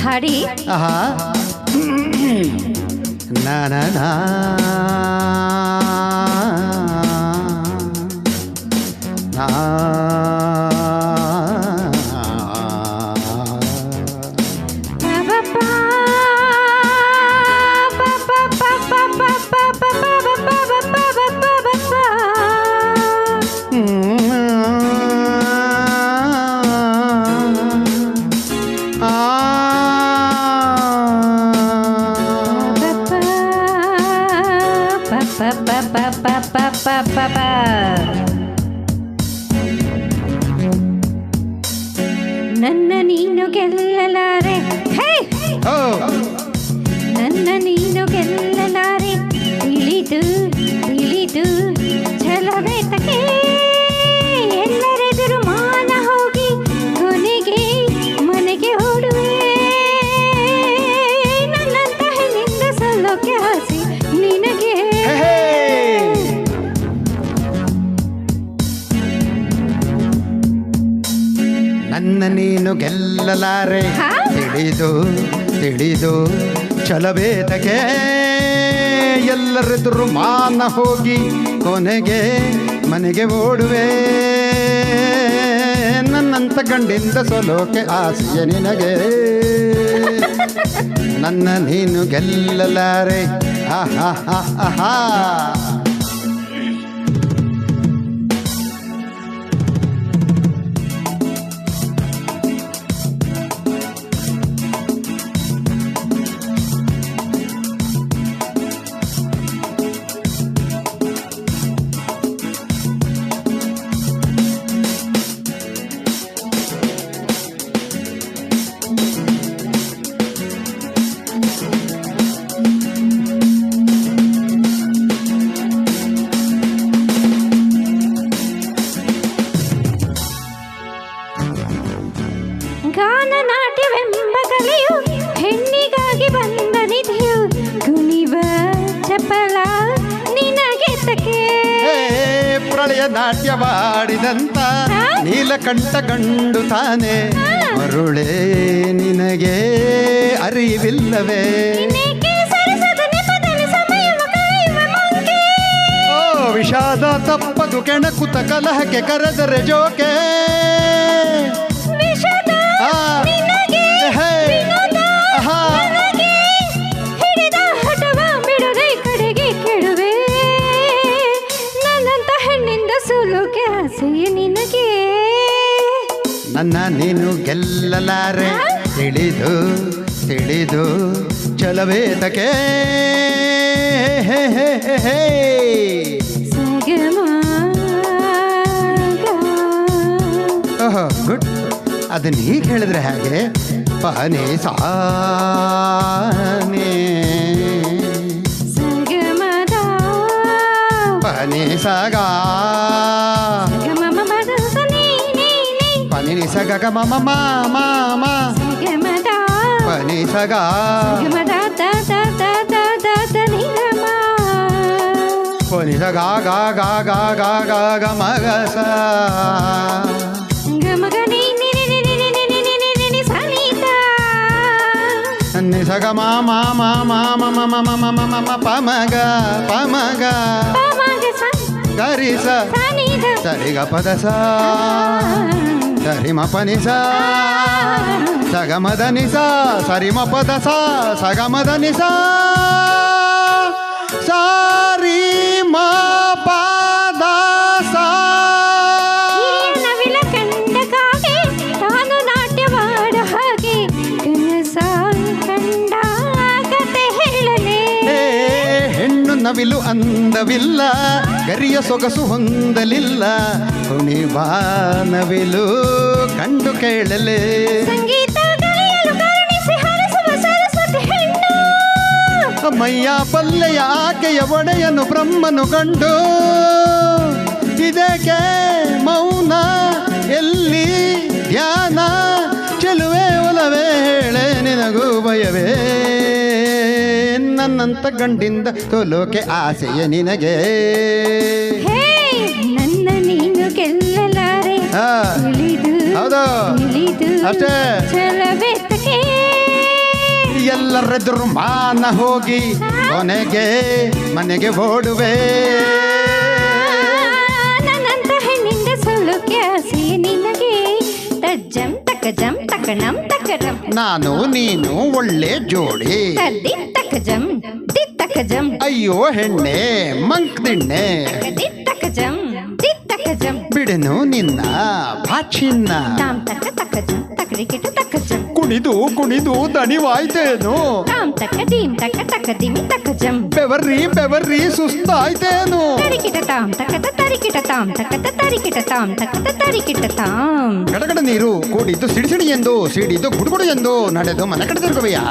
ಹಾಡಿ ನಾ ನನ್ನ ನೀನು ಗೆಲ್ಲಲಾರೆ, ನನ್ನ ನೀನು ಗೆಲ್ಲಲಾರೆ, ತಿಳಿದು ತಿಳಿದು ಛಲವೇ ತಕೆ ಎಲ್ಲರೆದುರು ಮಾನ ಹೋಗಿ ಕೊನೆಗೆ ಮನೆಗೆ ಓಡುವೆ. ನನ್ನಂತ ಹೆಣ್ಣಿಂದ ಸಲ್ಲೋಕೆ ಆಸೆ ನಿನಗೆ. ನನ್ನ ನೀನು ಗೆಲ್ಲಲಾರೆ, ತಿಳಿದು ತಿಳಿದು ಛಲವೇತಕ್ಕೆ ಎಲ್ಲರೆದುರು ಮಾನ ಹೋಗಿ ಕೊನೆಗೆ ಮನೆಗೆ ಓಡುವೆ. ನನ್ನಂತ ಗಂಡಿಂದ ಸೋಲೋಕೆ ಆಸೆಯ ನಿನಗೆ. ನನ್ನ ನೀನು ಗೆಲ್ಲಲಾರೆ. ಆಹಾ ಆಹಾ. ಗಾನ ನಾಟ್ಯವೆಂಬ ಕಲೆಯು ಹೆಣ್ಣಿಗಾಗಿ ಬಂದ ನಿಧಿಯು, ಕುಣಿವ ಚಪಲ ನಿನಗೆ ತಕೆ. ಪ್ರಳಯ ನಾಟ್ಯವಾಡಿದಂತ ನೀಲಕಂಠ ಗಂಡು ತಾನೆ, ಮರುಳೇ ನಿನಗೆ ಅರಿವಿಲ್ಲವೇ? ಓ ವಿಷಾದ ತಪ್ಪದು ಕೆಣಕುತ ಕಲಹಕ್ಕೆ ಕರೆದರೆ ಜೋಕೆ. ಹಿಡಿದ ಹಠವ ಬಿಡದೆ ಕಡೆಗೆ ಕೆಡುವೆ. ನನ್ನಂತ ಹೆಣ್ಣಿಂದ ಸೋಲೋಕೆ ಆಸೆಯೇ ನಿನಗೆ. ನನ್ನ ನೀನು ಗೆಲ್ಲಲಾರೆ, ತಿಳಿದು ತಿಳಿದು ಛಲವೇತಕ್ಕೆ. ಓಹೋ ಗುಡ್. ಅದನ್ನ ಹೀಗೆ ಹೇಳಿದ್ರೆ ಹೇಗೆ? ಪನಿ ಸಾನೆ ಪನಿ ಸಗ ಪನಿ ಸಗ ಗ ಮಮ ಮಾಮ ಪನಿ ಸಗ ಪನಿ ಸಗ ಗ ಗ ಗ ಗ ಗ ಗ ಮಗ ಸ ಸಗ ಮ ಮ ಮ ಮ ಮ ಮ ಮ ಮ ಮ ಮ ಮ ಪಮಗ ಪಮಗ ಗರಿ ಸ ಸರಿ ಗ ಪದ ಸ ಸರಿ ಮ ಪನಿ ಸ ಸಗ ಮದ ನಿ ಸ ಸರಿ ಮ ಪದ ಸ ಸಗ ಮದ ನಿ ಸ ಸಾರಿ ಮ ಪದ ಸ. ನವಿಲು ಅಂದವಿಲ್ಲ, ಗರಿಯ ಸೊಗಸು ಹೊಂದಲಿಲ್ಲ, ಕುಣಿಬಾ ನವಿಲು ಕಂಡು ಕೇಳಲೆ. ಮೈಯ ಪಲ್ಲೆಯ ಆಕೆಯ ಒಡೆಯನು ಬ್ರಹ್ಮನು ಕಂಡು, ಇದಕ್ಕೆ ಮೌನ ಎಲ್ಲಿ ಧ್ಯಾನ, ಚೆಲುವೆ ಒಲವೇ ಹೇಳೆ ನಿನಗೂ ಭಯವೇ. ನನ್ನಂತ ಗಂಡಿಂದ ತೋಲೋಕೆ ಆಸೆಯ ನಿನಗೆ. ನನ್ನ ನೀನು ಗೆಲ್ಲಲಾರೆ, ತಿಳಿದು ಹೌದು ತಿಳಿದು ಅಷ್ಟೇ. ಛಲವೆತ್ತಕೆ ಎಲ್ಲರೆದುರು ಮಾನ ಹೋಗಿ ಕೊನೆಗೆ ಮನೆಗೆ ಓಡುವೆ. ನನ್ನಂತ ಹೆಣ್ಣಿಂದ ಸೋಲೋಕೆ ಆಸೆ ನಿನಗೆ ತಜ್ಜಂ ತಕಜಂ ತಕಣಂ ತಕರಂ ನಾನು ನೀನು ಒಳ್ಳೆ ಜೋಡಿ. ತದ್ದಿ ತಕಜಂ ದಿತ್ತಕಜಂ ಅಯ್ಯೋ ಹೆಣ್ಣೆ ಮಂಕ್ದಿಣ್ಣೆ ದಿತ್ತಕಜಂ ದಿತ್ತಕಜಂ ಬಿಡೆನು ನಿನ್ನ ಭಾಚಿನ್ನ. ತಾಂ ತಕ ತಕಜಂ ತಕರಿಕಿಟ ತಕಜಂ ಕುಣಿದು ಕುಣಿದು ದಣಿವಾಯ್ತೇನು. ತಾಂ ತಕ ದೀಂ ತಕ ತಕ ದಿಮಿ ತಕಜಂ ಬೆವರ್ರಿ ಸುಸ್ತಾಯ್ತೇನು. ತರಿಕಿಟ ತಾಂ ತಕತ ತರಿಕಿಟ ತಾಂ ತಕತ ತರಿಕಿಟ ತಾಂ ತಕತ ತರಿಕಿಟ ತಾಂ ಗಡಗಡ ನೀರು ಕೂಡಿದ್ದು ಸಿಡಿಸಿಡಿ ಎಂದು ಸಿಡಿದು ಗುಡುಗುಡು ಎಂದು ನಡೆದು ಮನೆ ಕಡೆ ತಿರುಗುವೆಯಾ.